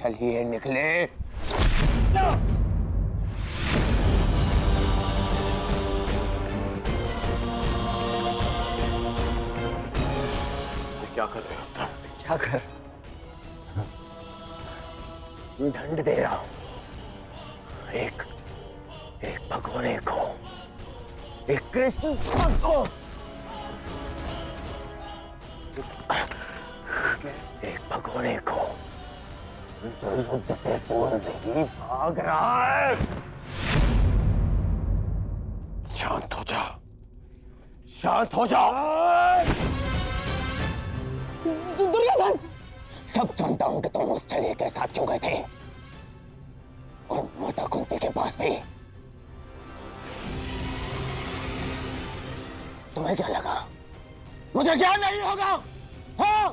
चलिए निकले। क्या कर रहे हो तुम? क्या कर? दंड दे रहा हूं एक भगोड़े को, एक कृष्ण भक्त को, एक भगोड़े को जो युद्ध से पूर्व ही भाग रहा है। शांत हो जा, शांत हो जा। दुर्योधन, सब जानता हूं कि तुम उस छलिए के साथ क्यों गए थे और माता कुंती के पास भी। तुम्हें क्या लगा मुझे क्या नहीं होगा? हाँ?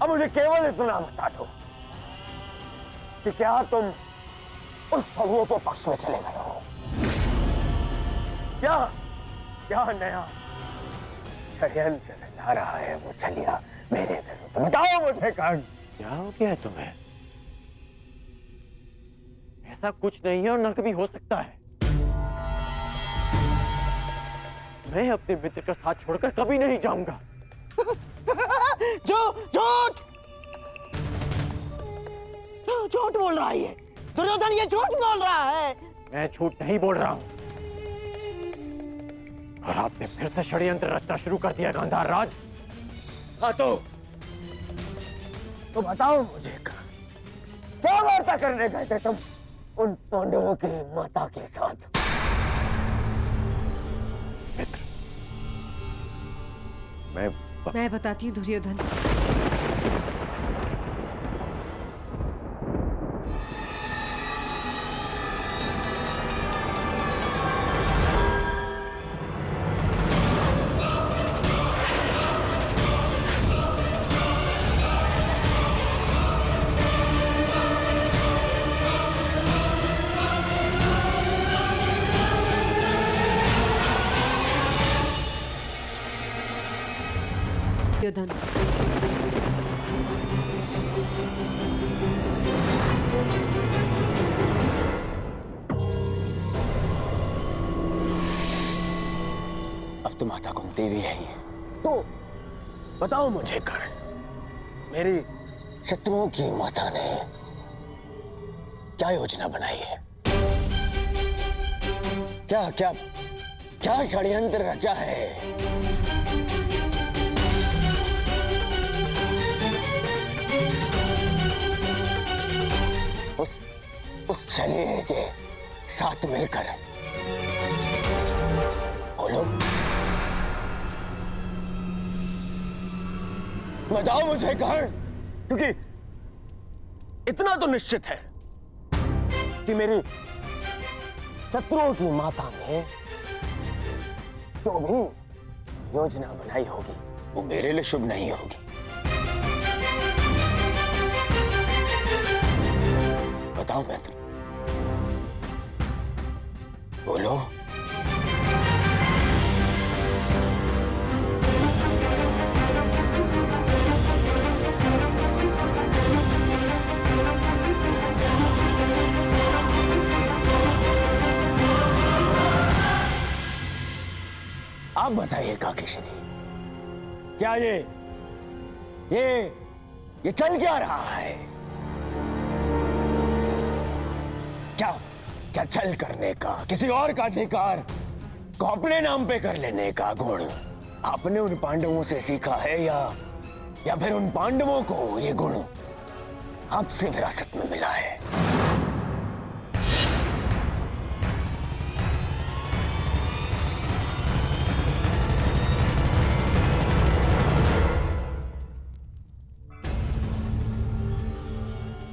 अब मुझे केवल इतना बता दो कि क्या तुम उस छलिए के पक्ष में चले गए हो? क्या नया षड्यंत्र ला रहा है वो छलिया मेरे विरुद्ध? बताओ मुझे कर्ण। क्या हो गया है तुम्हें? ऐसा कुछ नहीं है और न कभी हो सकता है। मैं अपने मित्र का साथ छोड़कर कभी नहीं जाऊंगा। झूठ झूठ बोल रहा है ये दुर्योधन, ये झूठ बोल रहा है। मैं झूठ नहीं बोल रहा हूं और आपने फिर से षड्यंत्र रचना शुरू कर दिया गांधार राज। हाँ तो बताओ मुझे क्या वार्ता करने गए थे तुम उन पांडवों की माता के साथ? मित्र, मैं बताती हूँ दुर्योधन। दुर्योधन, अब तो माता कुंती भी है ही। तो बताओ मुझे कर्ण, मेरी शत्रुओं की माता ने क्या योजना बनाई है? क्या क्या क्या षड्यंत्र रचा है? उस छलिए के साथ मिलकर बोलो, बताओ मुझे कर्ण, क्योंकि इतना तो निश्चित है कि मेरी शत्रुओं की माता ने जो भी योजना बनाई होगी वो मेरे लिए शुभ नहीं होगी। बताओ मित्र, बोलो। आप बताइए काकेश्वरी, क्या ये चल क्या रहा है? क्या छल करने का, किसी और का अधिकार को अपने नाम पे कर लेने का गुण आपने उन पांडवों से सीखा है या फिर उन पांडवों को ये गुण आपसे विरासत में मिला है?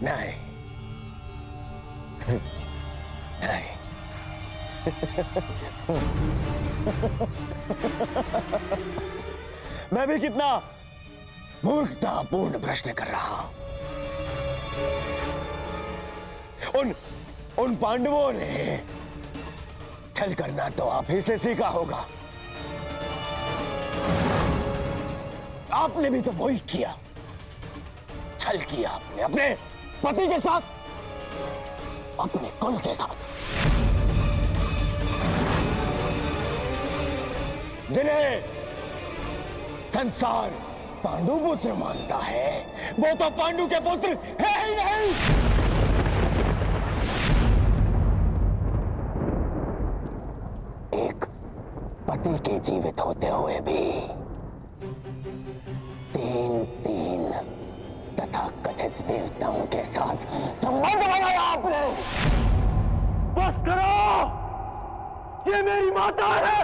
नहीं नहीं। मैं भी कितना मूर्खतापूर्ण प्रश्न कर रहा हूं। उन पांडवों ने छल करना तो आप ही से सीखा होगा। आपने भी तो वही किया छल किया आपने अपने पति के साथ, अपने कुल के साथ। जिन्हें संसार पांडु पुत्र मानता है, वो तो पांडु के पुत्र है ही नहीं। एक पति के जीवित होते हुए भी तीन तथा कथित देवताओं के साथ संबंध बनाया आपने। बस करो, ये मेरी माता है।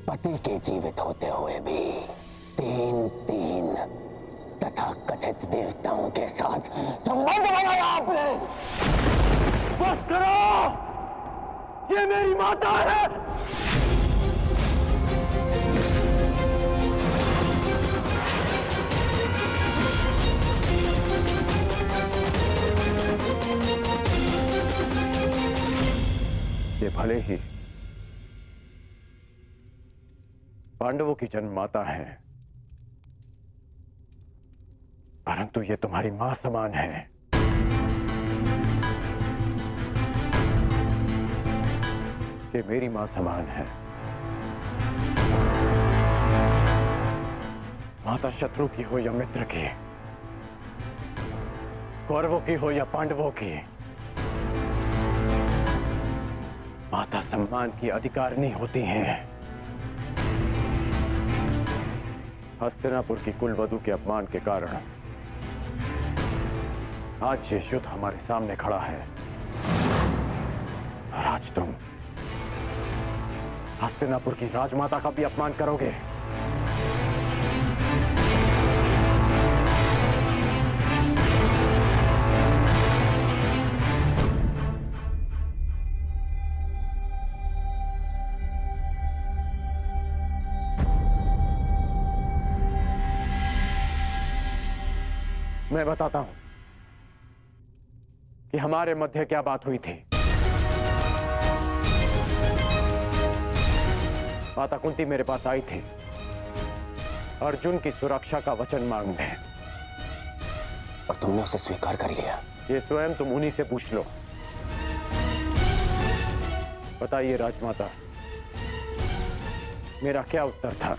पति के जीवित होते हुए भी तीन तथा कथित देवताओं के साथ संबंध बनाया आपने। बस करो, ये मेरी माता है। ये भले ही पांडवों की जन्ममाता है, परंतु ये तुम्हारी मां समान है। ये मेरी मां समान है। माता शत्रु की हो या मित्र की, कौरवों की हो या पांडवों की, माता सम्मान की अधिकारिणी होती हैं। हस्तिनापुर की कुलवधू के अपमान के कारण आज ये युद्ध हमारे सामने खड़ा है, और आज तुम हस्तिनापुर की राजमाता का भी अपमान करोगे। मैं बताता हूं कि हमारे मध्य क्या बात हुई थी। माता कुंती मेरे पास आई थी अर्जुन की सुरक्षा का वचन मांगने, और तुमने उसे स्वीकार कर लिया। ये स्वयं तुम उन्हीं से पूछ लो। बताइए राजमाता, मेरा क्या उत्तर था?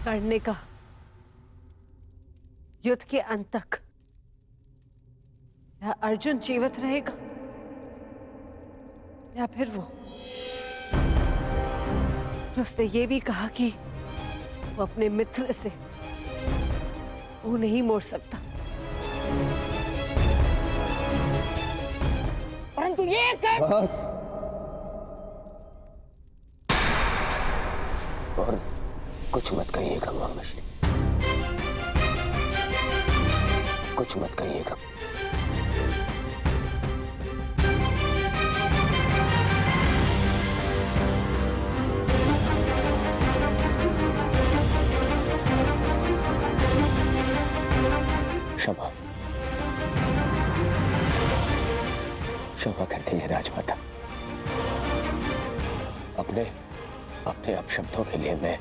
लड़ने का, युद्ध के अंत तक। या अर्जुन जीवित रहेगा या फिर वो। उसने ये भी कहा कि वो अपने मित्र से वो नहीं मोड़ सकता। परंतु ये बस, और कुछ मत कहिएगा मामाश्री, कुछ मत कहिएगा। क्षमा, क्षमा कर दीजिए राजमाता। अपने अपशब्दों के लिए मैं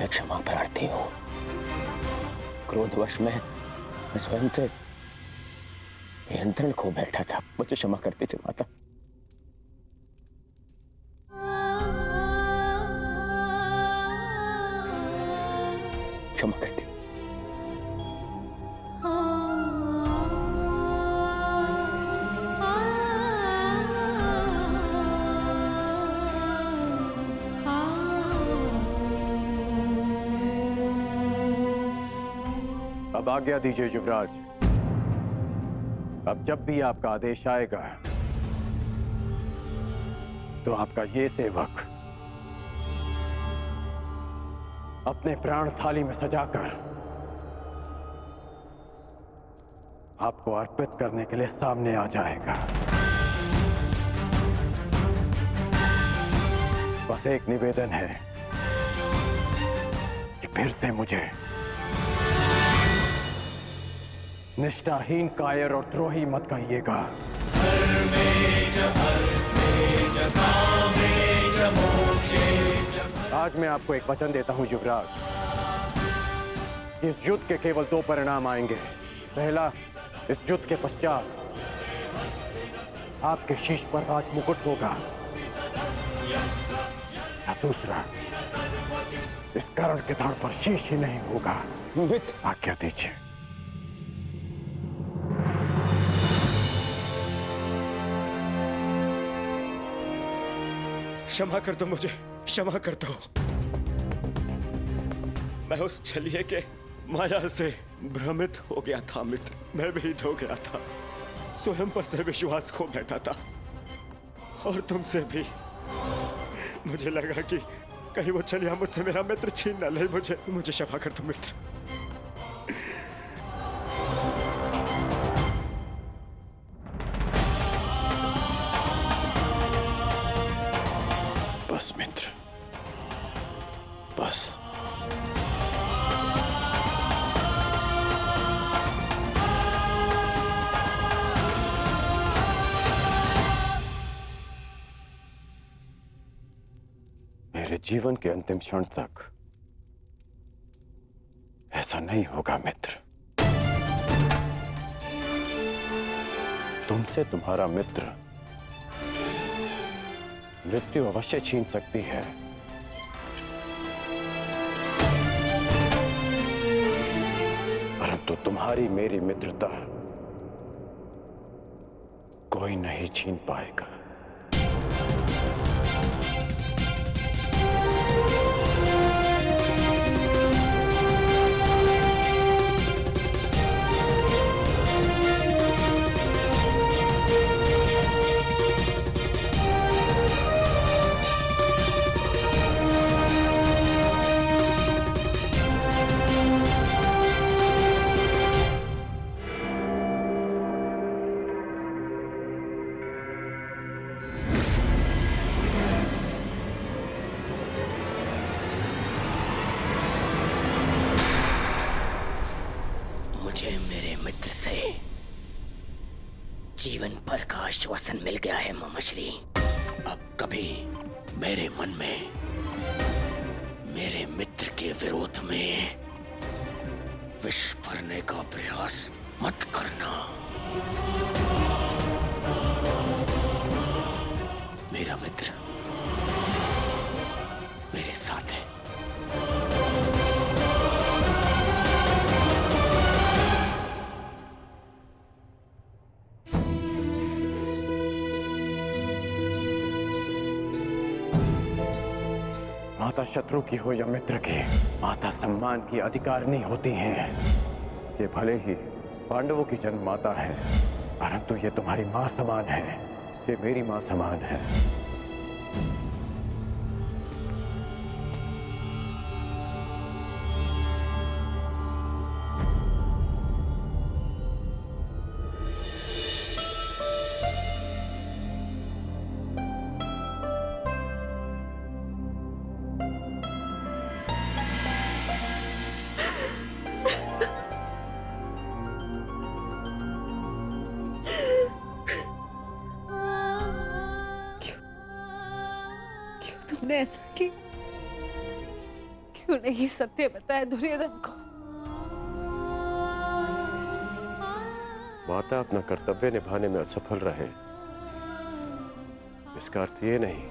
क्षमा प्रार्थी हूं। क्रोधवश में मैं स्वयं से नियंत्रण खो बैठा था। मुझे क्षमा कर दीजिए माता। क्षमा कर दीजिए। अब आज्ञा दीजिए युवराज। अब जब भी आपका आदेश आएगा तो आपका ये सेवक अपने प्राण थाली में सजाकर आपको अर्पित करने के लिए सामने आ जाएगा। बस एक निवेदन है कि फिर से मुझे निष्ठाहीन, कायर और द्रोही मत कहिएगा। आज मैं आपको एक वचन देता हूं युवराज। इस युद्ध के केवल दो परिणाम आएंगे। पहला, इस युद्ध के पश्चात आपके शीश पर राज मुकुट होगा, या दूसरा, इस कर्ण के धड़ पर शीश ही नहीं होगा। मित्र, आज्ञा दीजिए। क्षमा कर दो मुझे, क्षमा कर दो। मैं उस छलिए के माया से भ्रमित हो गया था मित्र, मैं भीत हो गया था, स्वयं पर से विश्वास खो बैठा था, और तुमसे भी। मुझे लगा कि कहीं वो छलिया मुझसे मेरा मित्र छीन न ले। मुझे क्षमा कर दो मित्र। बस मित्र, बस। मेरे जीवन के अंतिम क्षण तक ऐसा नहीं होगा मित्र। तुमसे तुम्हारा मित्र मृत्यु अवश्य छीन सकती है, परंतु तुम्हारी मेरी मित्रता कोई नहीं छीन पाएगा। मुझे मेरे मित्र से जीवन भर का आश्वासन मिल गया है मामाश्री। अब कभी मेरे मन में मेरे मित्र के विरोध में विष भरने का प्रयास मत करना। मेरा मित्र मेरे साथ है। माता शत्रु की हो या मित्र की, माता सम्मान की अधिकारिणी होती हैं। ये भले ही पांडवों की जन्म माता है, परंतु ये तुम्हारी मां समान है, ये मेरी मां समान है। तुमने ऐसा किया? क्यों नहीं सत्य बताया दुर्योधन को? माता अपना कर्तव्य निभाने में असफल रहे, इसका अर्थ ये नहीं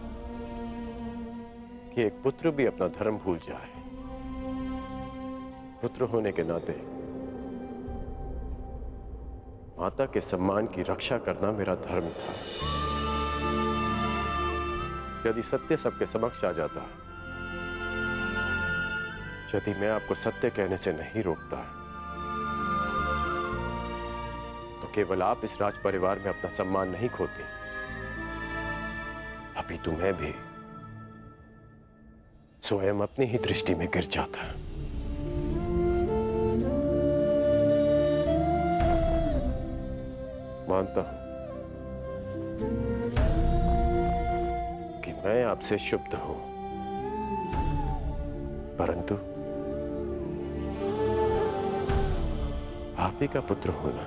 कि एक पुत्र भी अपना धर्म भूल जाए। पुत्र होने के नाते माता के सम्मान की रक्षा करना मेरा धर्म था। यदि सत्य सबके समक्ष आ जाता, यदि मैं आपको सत्य कहने से नहीं रोकता, तो केवल आप इस राज परिवार में अपना सम्मान नहीं खोती, अभी तो मैं भी स्वयं अपनी ही दृष्टि में गिर जाता। मानता हूं कि मैं आपसे शुद्ध हूं, परंतु आप ही का पुत्र होना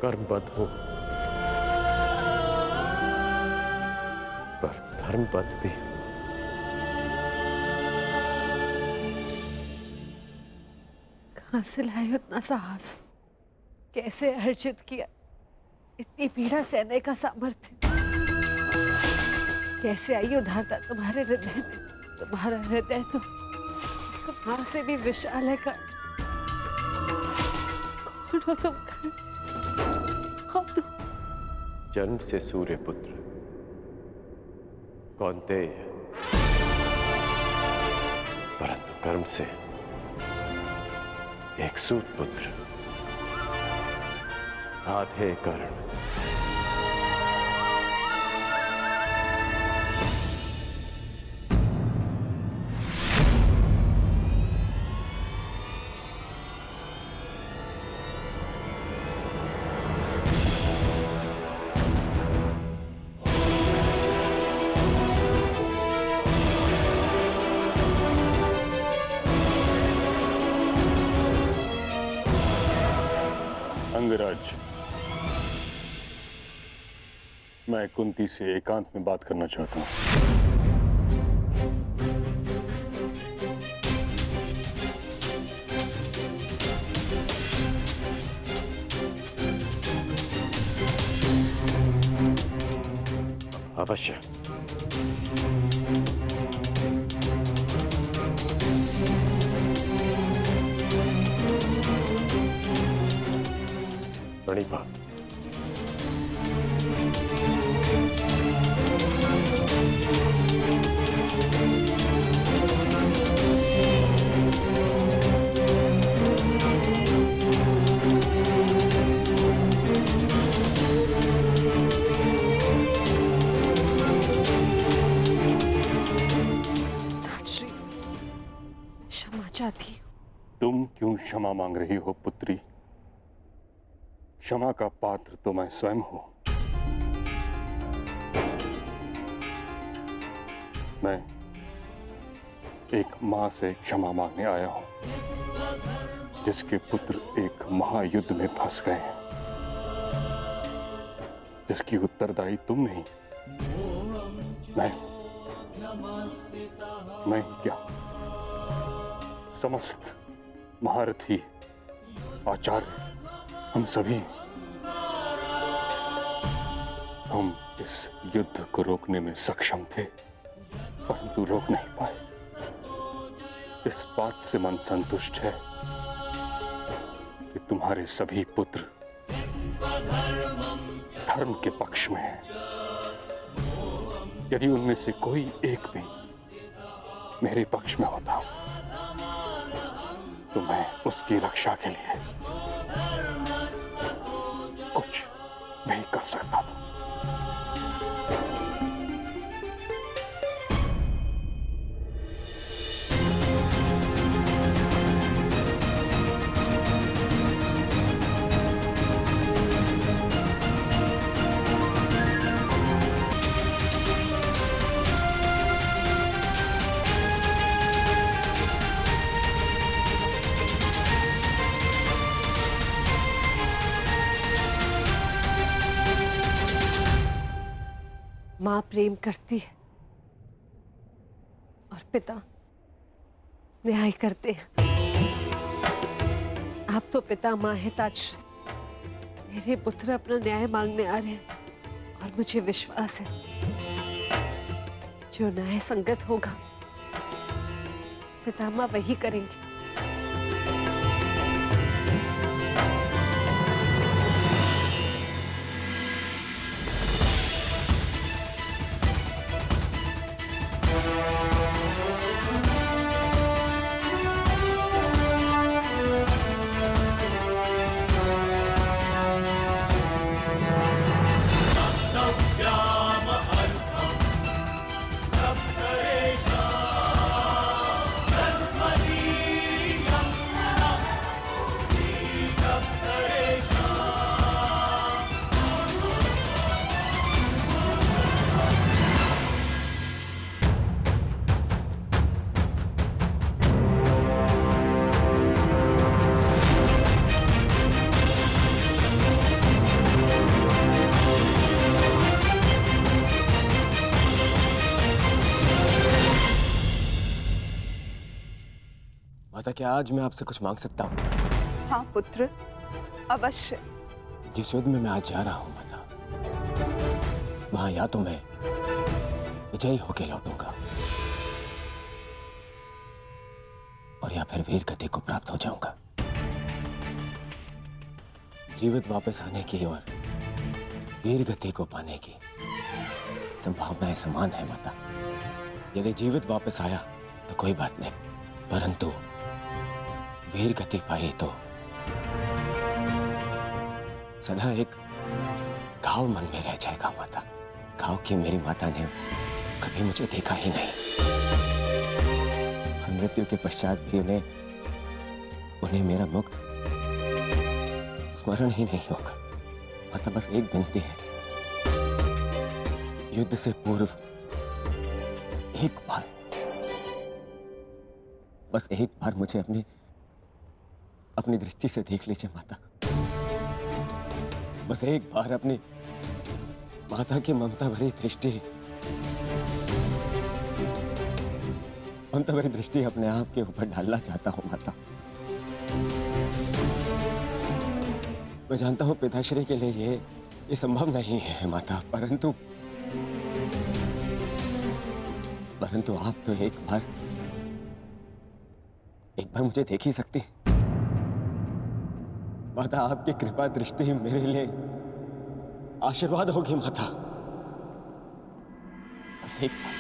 कर्मबद्ध हो, पर धर्मबद्ध भी। कहां से लाए उतना साहस? कैसे अर्जित किया इतनी पीड़ा सहने का सामर्थ्य? कैसे आई उदारता तुम्हारे हृदय में? तुम्हारा हृदय तो मां से भी विशाल है। कौन हो तुम? कौन हो? जन्म से सूर्य पुत्र कौन्तेय, परंतु कर्म से एक सूत पुत्र राधे कर्ण। अंगराज, मैं कुंती से एकांत में बात करना चाहता हूं। अवश्य। मणिपा, ताजश्री, क्षमा चाहती हूँ। तुम क्यों क्षमा मांग रही हो पुत्री? क्षमा का पात्र तो मैं स्वयं हूं। मैं एक मां से क्षमा मांगने आया हूं जिसके पुत्र एक महायुद्ध में फंस गए हैं, जिसकी उत्तरदायी तुम नहीं, मैं ही क्या, समस्त महारथी आचार्य हम सभी। हम इस युद्ध को रोकने में सक्षम थे, परंतु रोक नहीं पाए। इस बात से मन संतुष्ट है कि तुम्हारे सभी पुत्र धर्म के पक्ष में हैं। यदि उनमें से कोई एक भी मेरे पक्ष में होता तो मैं उसकी रक्षा के लिए कुछ भी कर सकता था। मां प्रेम करती है और पिता न्याय करते हैं। आप तो पिता मां है ताजश्री। मेरे पुत्र अपना न्याय मांगने आ रहे हैं और मुझे विश्वास है जो न्याय संगत होगा पितामह वही करेंगे। Saraswati क्या आज मैं आपसे कुछ मांग सकता हूँ? हाँ पुत्र, अवश्य। जिस युद्ध में मैं आज जा रहा हूँ माता, वहां या तो मैं विजयी होके लौटूंगा और या फिर वीर गति को प्राप्त हो जाऊंगा। जीवित वापस आने की और वीर गति को पाने की संभावनाएं समान है माता। यदि जीवित वापस आया तो कोई बात नहीं, परंतु वीर गति पाई तो सदा एक घाव मन में रह जाएगा माता। घाव की मेरी माता ने कभी मुझे देखा ही नहीं और मृत्यु के पश्चात भी उन्हें मेरा मुख स्मरण ही नहीं होगा। माता बस एक विनती है, युद्ध से पूर्व एक बार, बस एक बार मुझे अपनी दृष्टि से देख लीजिए माता। बस एक बार अपनी माता की ममता भरी दृष्टि अपने आप के ऊपर डालना चाहता हूं माता। मैं जानता हूं पिताश्री के लिए ये संभव नहीं है माता, परंतु आप तो एक बार मुझे देख ही सकती माता। आपकी कृपा दृष्टि मेरे लिए आशीर्वाद होगी माता। बस एक बार।